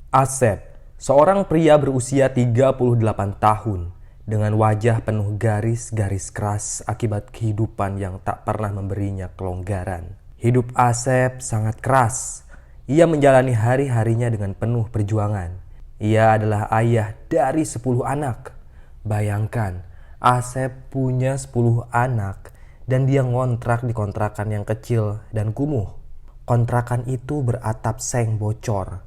Asep, seorang pria berusia 38 tahun dengan wajah penuh garis-garis keras akibat kehidupan yang tak pernah memberinya kelonggaran. Hidup Asep sangat keras. Ia menjalani hari-harinya dengan penuh perjuangan. Ia adalah ayah dari 10 anak. Bayangkan, Asep punya 10 anak dan dia ngontrak di kontrakan yang kecil dan kumuh. Kontrakan itu beratap seng bocor.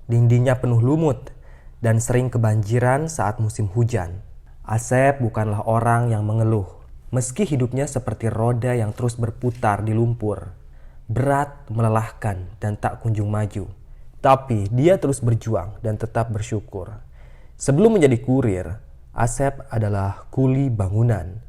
Dindingnya penuh lumut dan sering kebanjiran saat musim hujan. Asep bukanlah orang yang mengeluh, meski hidupnya seperti roda yang terus berputar di lumpur. Berat, melelahkan, dan tak kunjung maju. Tapi dia terus berjuang dan tetap bersyukur. Sebelum menjadi kurir, Asep adalah kuli bangunan.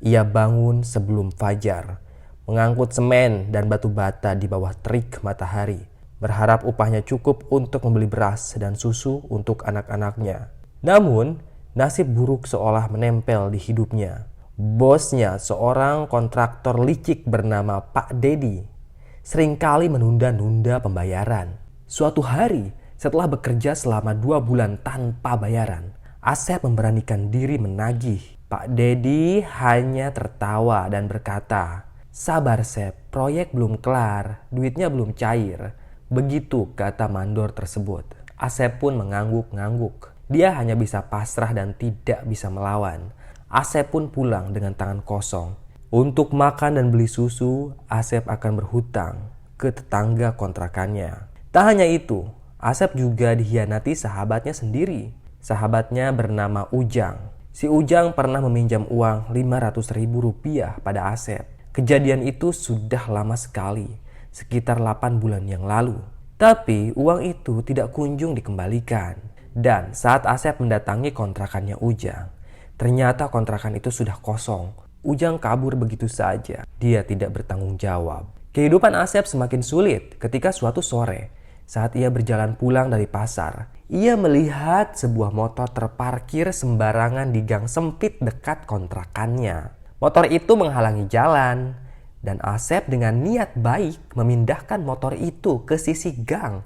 Ia bangun sebelum fajar, mengangkut semen dan batu bata di bawah terik matahari, berharap upahnya cukup untuk membeli beras dan susu untuk anak-anaknya. Namun, nasib buruk seolah menempel di hidupnya. Bosnya, seorang kontraktor licik bernama Pak Dedi, seringkali menunda-nunda pembayaran. Suatu hari, setelah bekerja selama 2 bulan tanpa bayaran, Asep memberanikan diri menagih. Pak Dedi hanya tertawa dan berkata, "Sabar Sep, proyek belum kelar, duitnya belum cair." Begitu kata mandor tersebut. Asep pun mengangguk-ngangguk. Dia hanya bisa pasrah dan tidak bisa melawan. Asep pun pulang dengan tangan kosong. Untuk makan dan beli susu, Asep akan berhutang ke tetangga kontrakannya. Tak hanya itu, Asep juga dikhianati sahabatnya sendiri. Sahabatnya bernama Ujang. Si Ujang pernah meminjam uang Rp500.000 pada Asep. Kejadian itu sudah lama sekali, sekitar 8 bulan yang lalu. Tapi uang itu tidak kunjung dikembalikan. Dan saat Asep mendatangi kontrakannya Ujang, ternyata kontrakan itu sudah kosong. Ujang kabur begitu saja. Dia tidak bertanggung jawab. Kehidupan Asep semakin sulit ketika suatu sore, saat ia berjalan pulang dari pasar, ia melihat sebuah motor terparkir sembarangan di gang sempit dekat kontrakannya. Motor itu menghalangi jalan. Dan Asep dengan niat baik memindahkan motor itu ke sisi gang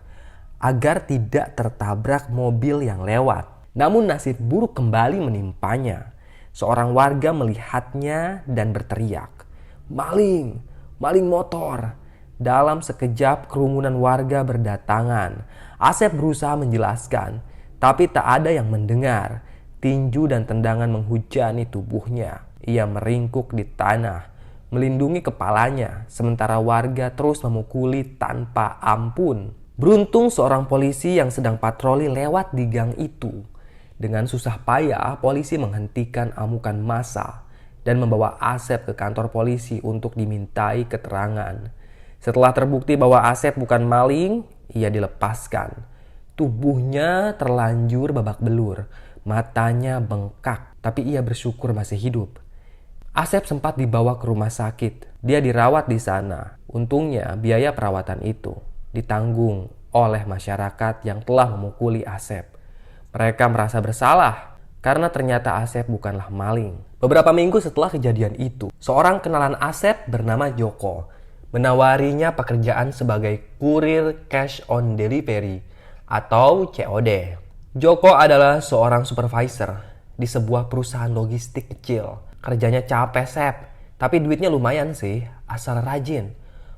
agar tidak tertabrak mobil yang lewat. Namun nasib buruk kembali menimpanya. Seorang warga melihatnya dan berteriak, "Maling! Maling motor!" Dalam sekejap kerumunan warga berdatangan. Asep berusaha menjelaskan, tapi tak ada yang mendengar. Tinju dan tendangan menghujani tubuhnya. Ia meringkuk di tanah, melindungi kepalanya, sementara warga terus memukuli tanpa ampun. Beruntung seorang polisi yang sedang patroli lewat di gang itu. Dengan susah payah, polisi menghentikan amukan massa dan membawa Asep ke kantor polisi untuk dimintai keterangan. Setelah terbukti bahwa Asep bukan maling, ia dilepaskan. Tubuhnya terlanjur babak belur, matanya bengkak, tapi ia bersyukur masih hidup. Asep sempat dibawa ke rumah sakit. Dia dirawat di sana. Untungnya biaya perawatan itu ditanggung oleh masyarakat yang telah memukuli Asep. Mereka merasa bersalah karena ternyata Asep bukanlah maling. Beberapa minggu setelah kejadian itu, seorang kenalan Asep bernama Joko menawarinya pekerjaan sebagai kurir cash on delivery atau COD. Joko adalah seorang supervisor di sebuah perusahaan logistik kecil. Kerjanya capek Sep, tapi duitnya lumayan sih, asal rajin.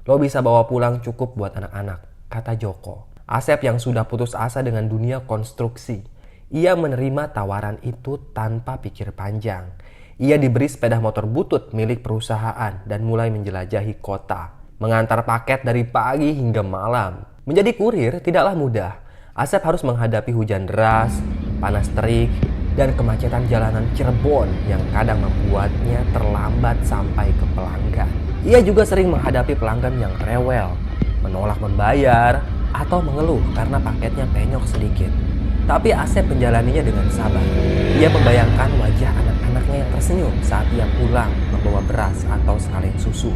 Lo bisa bawa pulang cukup buat anak-anak, kata Joko. Asep yang sudah putus asa dengan dunia konstruksi, ia menerima tawaran itu tanpa pikir panjang. Ia diberi sepeda motor butut milik perusahaan dan mulai menjelajahi kota, mengantar paket dari pagi hingga malam. Menjadi kurir tidaklah mudah. Asep harus menghadapi hujan deras, panas terik, dan kemacetan jalanan Cirebon yang kadang membuatnya terlambat sampai ke pelanggan. Ia juga sering menghadapi pelanggan yang rewel, menolak membayar, atau mengeluh karena paketnya penyok sedikit. Tapi Asep menjalaninya dengan sabar. Ia membayangkan wajah anak-anaknya yang tersenyum saat ia pulang membawa beras atau sekaleng susu.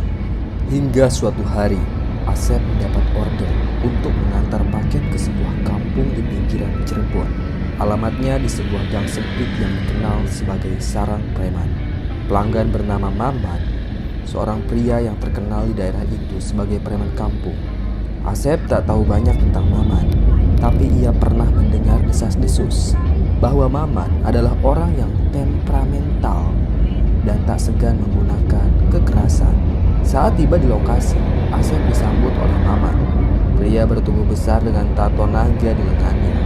Hingga suatu hari, Asep mendapat order untuk mengantar paket ke sebuah kampung di pinggiran Cirebon. Alamatnya di sebuah gang sempit yang dikenal sebagai sarang preman. Pelanggan bernama Maman, seorang pria yang terkenal di daerah itu sebagai preman kampung. Asep tak tahu banyak tentang Maman, tapi ia pernah mendengar kasus bahwa Maman adalah orang yang temperamental dan tak segan menggunakan kekerasan. Saat tiba di lokasi, Asep disambut oleh Maman. Pria bertubuh besar dengan tato naga di lengannya.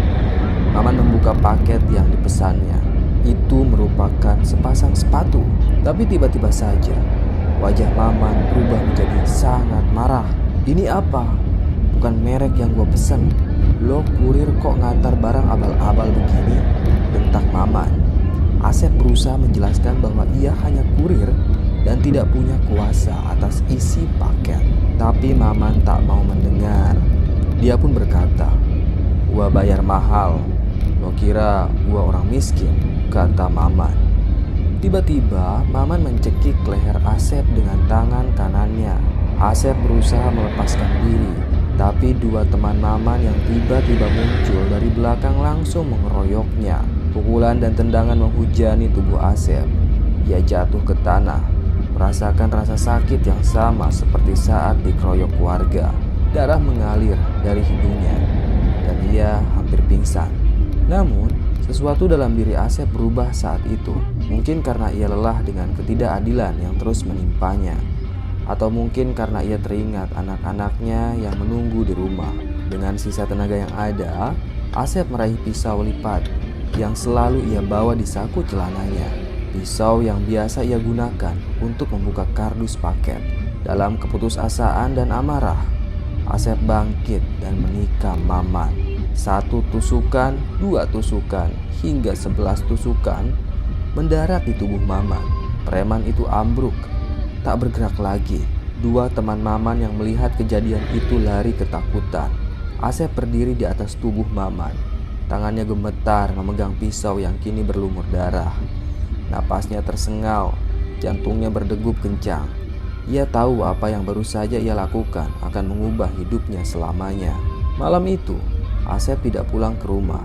Maman membuka paket yang dipesannya. Itu merupakan sepasang sepatu. Tapi tiba-tiba saja wajah Maman berubah menjadi sangat marah. "Ini apa? Bukan merek yang gue pesen. Lo kurir kok ngantar barang abal-abal begini?" bentak Maman. Asep berusaha menjelaskan bahwa ia hanya kurir dan tidak punya kuasa atas isi paket. Tapi Maman tak mau mendengar. Dia pun berkata, "Gua bayar mahal. Lo kira gua orang miskin?" kata Maman. Tiba-tiba Maman mencekik leher Asep dengan tangan kanannya. Asep berusaha melepaskan diri, tapi dua teman Maman yang tiba-tiba muncul dari belakang langsung mengeroyoknya. Pukulan dan tendangan menghujani tubuh Asep. Ia jatuh ke tanah, merasakan rasa sakit yang sama seperti saat dikeroyok warga. Darah mengalir dari hidungnya dan ia hampir pingsan. Namun, sesuatu dalam diri Asep berubah saat itu. Mungkin karena ia lelah dengan ketidakadilan yang terus menimpanya, atau mungkin karena ia teringat anak-anaknya yang menunggu di rumah. Dengan sisa tenaga yang ada, Asep meraih pisau lipat yang selalu ia bawa di saku celananya. Pisau yang biasa ia gunakan untuk membuka kardus paket. Dalam keputusasaan dan amarah, Asep bangkit dan menikam Maman. 1 tusukan, 2 tusukan, hingga 11 tusukan mendarat di tubuh Maman. Preman itu ambruk, tak bergerak lagi. Dua teman Maman yang melihat kejadian itu lari ketakutan. Asep berdiri di atas tubuh Maman. Tangannya gemetar memegang pisau yang kini berlumur darah. Napasnya tersengal, jantungnya berdegup kencang. Ia tahu apa yang baru saja ia lakukan akan mengubah hidupnya selamanya. Malam itu, Asep tidak pulang ke rumah.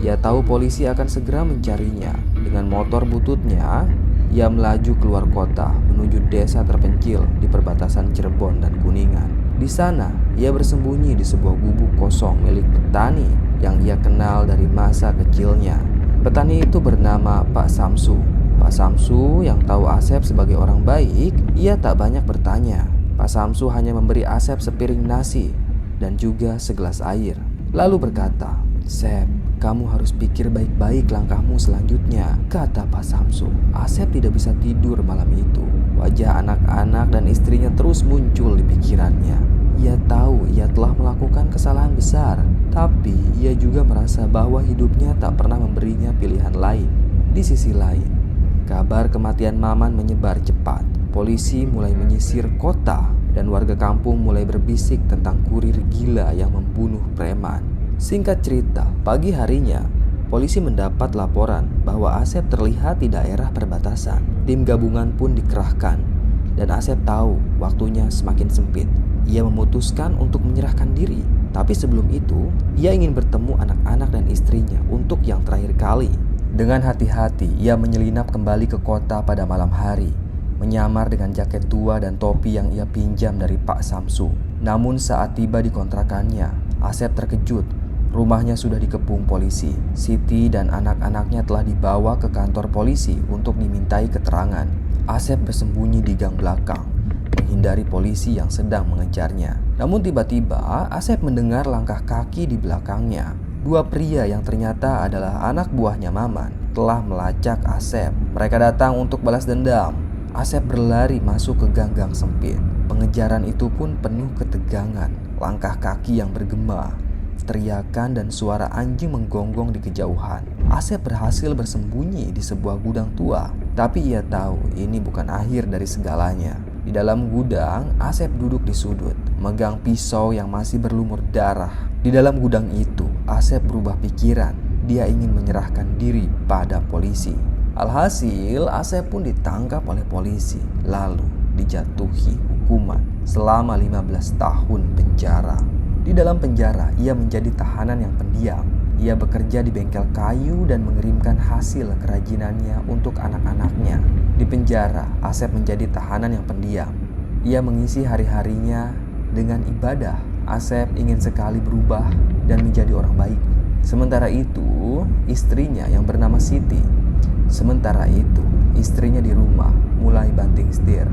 Ia tahu polisi akan segera mencarinya. Dengan motor bututnya, ia melaju keluar kota menuju desa terpencil di perbatasan Cirebon dan Kuningan. Di sana, ia bersembunyi di sebuah gubuk kosong milik petani yang ia kenal dari masa kecilnya. Petani itu bernama Pak Samsu. Pak Samsu yang tahu Asep sebagai orang baik, ia tak banyak bertanya. Pak Samsu hanya memberi Asep sepiring nasi dan juga segelas air. Lalu berkata, "Sep, kamu harus pikir baik-baik langkahmu selanjutnya," kata Pak Samsu. Asep tidak bisa tidur malam itu. Wajah anak-anak dan istrinya terus muncul di pikirannya. Ia tahu ia telah melakukan kesalahan besar, tapi ia juga merasa bahwa hidupnya tak pernah memberinya pilihan lain. Di sisi lain, kabar kematian Maman menyebar cepat. Polisi mulai menyisir kota dan warga kampung mulai berbisik tentang kurir gila yang membunuh preman. Singkat cerita, pagi harinya, polisi mendapat laporan bahwa Asep terlihat di daerah perbatasan. Tim gabungan pun dikerahkan, dan Asep tahu waktunya semakin sempit. Ia memutuskan untuk menyerahkan diri, tapi sebelum itu, ia ingin bertemu anak-anak dan istrinya untuk yang terakhir kali. Dengan hati-hati, ia menyelinap kembali ke kota pada malam hari, menyamar dengan jaket tua dan topi yang ia pinjam dari Pak Samsu. Namun saat tiba di kontrakannya, Asep terkejut. Rumahnya sudah dikepung polisi. Siti dan anak-anaknya telah dibawa ke kantor polisi untuk dimintai keterangan. Asep bersembunyi di gang belakang, menghindari polisi yang sedang mengejarnya. Namun tiba-tiba Asep mendengar langkah kaki di belakangnya. Dua pria yang ternyata adalah anak buahnya Maman telah melacak Asep. Mereka datang untuk balas dendam. Asep berlari masuk ke gang-gang sempit. Pengejaran itu pun penuh ketegangan. Langkah kaki yang bergema, teriakan dan suara anjing menggonggong di kejauhan. Asep berhasil bersembunyi di sebuah gudang tua, tapi ia tahu ini bukan akhir dari segalanya. Di dalam gudang, Asep duduk di sudut, megang pisau yang masih berlumur darah. Di dalam gudang itu, Asep berubah pikiran. Dia ingin menyerahkan diri pada polisi. Alhasil, Asep pun ditangkap oleh polisi, lalu dijatuhi hukuman selama 15 tahun penjara. Di dalam penjara, ia menjadi tahanan yang pendiam. Ia bekerja di bengkel kayu dan mengirimkan hasil kerajinannya untuk anak-anaknya. Di penjara, Asep menjadi tahanan yang pendiam. Ia mengisi hari-harinya dengan ibadah. Asep ingin sekali berubah dan menjadi orang baik. Sementara itu, istrinya di rumah mulai banting setir.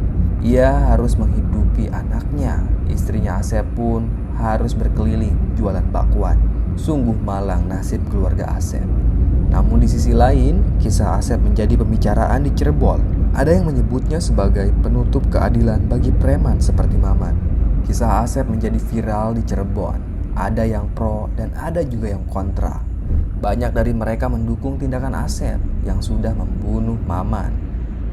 Ia harus menghidupi anaknya. Istrinya Asep pun harus berkeliling jualan bakwan. Sungguh malang nasib keluarga Asep. Namun di sisi lain, kisah Asep menjadi pembicaraan di Cirebon. Ada yang menyebutnya sebagai penutup keadilan bagi preman seperti Maman. Kisah Asep menjadi viral di Cirebon. Ada yang pro dan ada juga yang kontra. Banyak dari mereka mendukung tindakan Asep yang sudah membunuh Maman.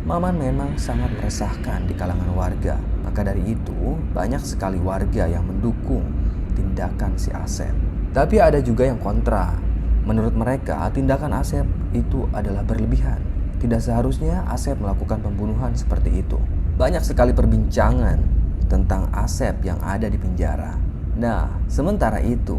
Maman memang sangat meresahkan di kalangan warga. Maka dari itu, banyak sekali warga yang mendukung tindakan si Asep. Tapi ada juga yang kontra. Menurut mereka, tindakan Asep itu adalah berlebihan. Tidak seharusnya Asep melakukan pembunuhan seperti itu. Banyak sekali perbincangan tentang Asep yang ada di penjara. Nah, sementara itu,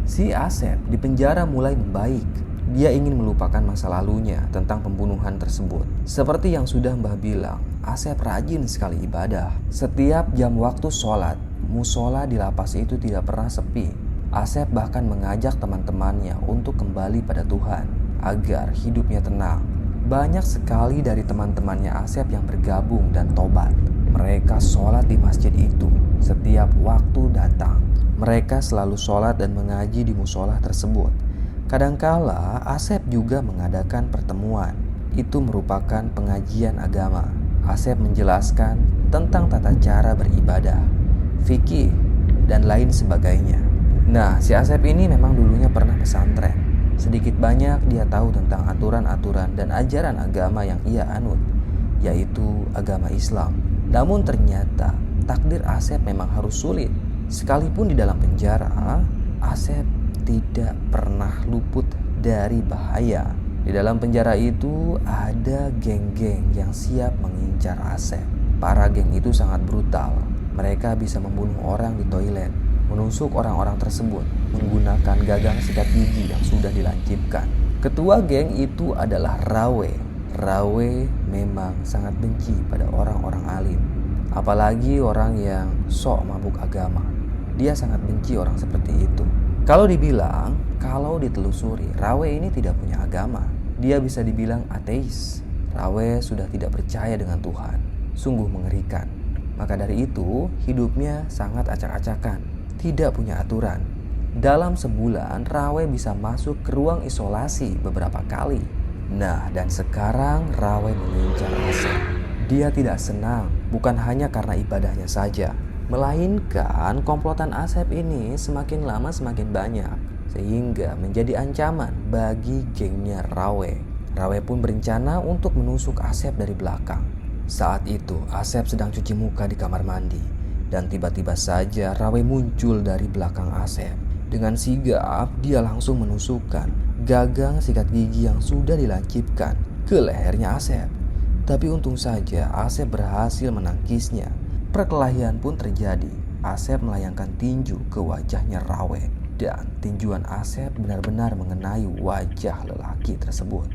si Asep di penjara mulai membaik. Dia ingin melupakan masa lalunya tentang pembunuhan tersebut. Seperti yang sudah Mbah bilang, Asep rajin sekali ibadah. Setiap jam waktu sholat, musola di lapas itu tidak pernah sepi. Asep bahkan mengajak teman-temannya untuk kembali pada Tuhan agar hidupnya tenang. Banyak sekali dari teman-temannya Asep yang bergabung dan tobat. Mereka sholat di masjid itu setiap waktu datang. Mereka selalu sholat dan mengaji di musola tersebut. Kadangkala Asep juga mengadakan pertemuan. Itu merupakan pengajian agama. Asep menjelaskan tentang tata cara beribadah, fikih, dan lain sebagainya. Nah, si Asep ini memang dulunya pernah pesantren. Sedikit banyak dia tahu tentang aturan-aturan dan ajaran agama yang ia anut, yaitu agama Islam. Namun ternyata takdir Asep memang harus sulit. Sekalipun di dalam penjara, Asep tidak pernah luput dari bahaya. Di dalam penjara itu ada geng-geng yang siap mengincar Asep. Para geng itu sangat brutal. Mereka bisa membunuh orang di toilet, menusuk orang-orang tersebut menggunakan gagang sikat gigi yang sudah dilancipkan. Ketua geng itu adalah Rawe. Rawe memang sangat benci pada orang-orang alim, apalagi orang yang sok mabuk agama. Dia sangat benci orang seperti itu. Kalau ditelusuri, Rawe ini tidak punya agama. Dia bisa dibilang ateis. Rawe sudah tidak percaya dengan Tuhan. Sungguh mengerikan. Maka dari itu, hidupnya sangat acak-acakan, tidak punya aturan. Dalam sebulan, Rawe bisa masuk ke ruang isolasi beberapa kali. Nah, dan sekarang Rawe mengincar Asep. Dia tidak senang, bukan hanya karena ibadahnya saja, melainkan komplotan Asep ini semakin lama semakin banyak, sehingga menjadi ancaman bagi gengnya Rawe. Rawe pun berencana untuk menusuk Asep dari belakang. Saat itu, Asep sedang cuci muka di kamar mandi. Dan tiba-tiba saja Rawe muncul dari belakang Asep. Dengan sigap, dia langsung menusukkan gagang sikat gigi yang sudah dilancipkan ke lehernya Asep. Tapi untung saja Asep berhasil menangkisnya. Perkelahian pun terjadi. Asep melayangkan tinju ke wajahnya Rawe. Dan tinjuan Asep benar-benar mengenai wajah lelaki tersebut.